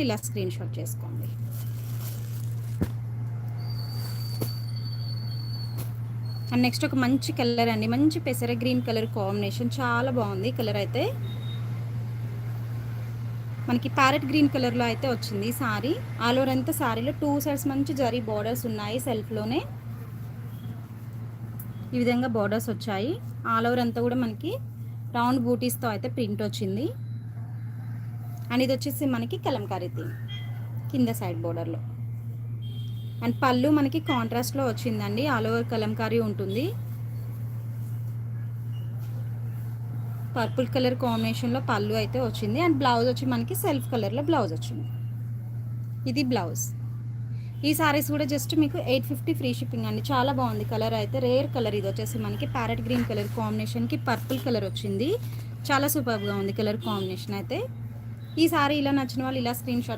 ఇలా screen shot చేసుకోండి. And next ఒక మంచి కలర్ అండి, మంచి పెసర గ్రీన్ కలర్ కాంబినేషన్, చాలా బాగుంది కలర్ అయితే. మనకి ప్యారెట్ గ్రీన్ కలర్లో అయితే వచ్చింది సారీ. ఆల్ ఓవర్ అంతా సారీలో 2 సైడ్స్ మంచి జరీ బార్డర్స్ ఉన్నాయి సెల్ఫ్లోనే. ఈ విధంగా బార్డర్స్ వచ్చాయి. ఆల్ ఓవర్ అంతా కూడా మనకి రౌండ్ బూటీస్తో అయితే ప్రింట్ వచ్చింది. అండ్ ఇది వచ్చేసి మనకి కలంకారీ థీమ్ కింద సైడ్ బార్డర్లో. అండ్ పళ్ళు మనకి కాంట్రాస్ట్లో వచ్చిందండి, ఆల్ ఓవర్ కలంకారీ ఉంటుంది. పర్పుల్ కలర్ కాంబినేషన్లో పళ్ళు అయితే వచ్చింది. అండ్ బ్లౌజ్ వచ్చి మనకి సెల్ఫ్ కలర్లో బ్లౌజ్ వచ్చింది. ఇది బ్లౌజ్. ఈ సారీస్ కూడా జస్ట్ మీకు 850 ఫ్రీ షిప్పింగ్ అండి. చాలా బాగుంది కలర్ అయితే, రేర్ కలర్. ఇది వచ్చేసి మనకి ప్యారెట్ గ్రీన్ కలర్ కాంబినేషన్కి పర్పుల్ కలర్ వచ్చింది. చాలా సూపర్గా ఉంది కలర్ కాంబినేషన్ అయితే. ఈ సారీ ఇలా నచ్చిన వాళ్ళు ఇలా స్క్రీన్ షాట్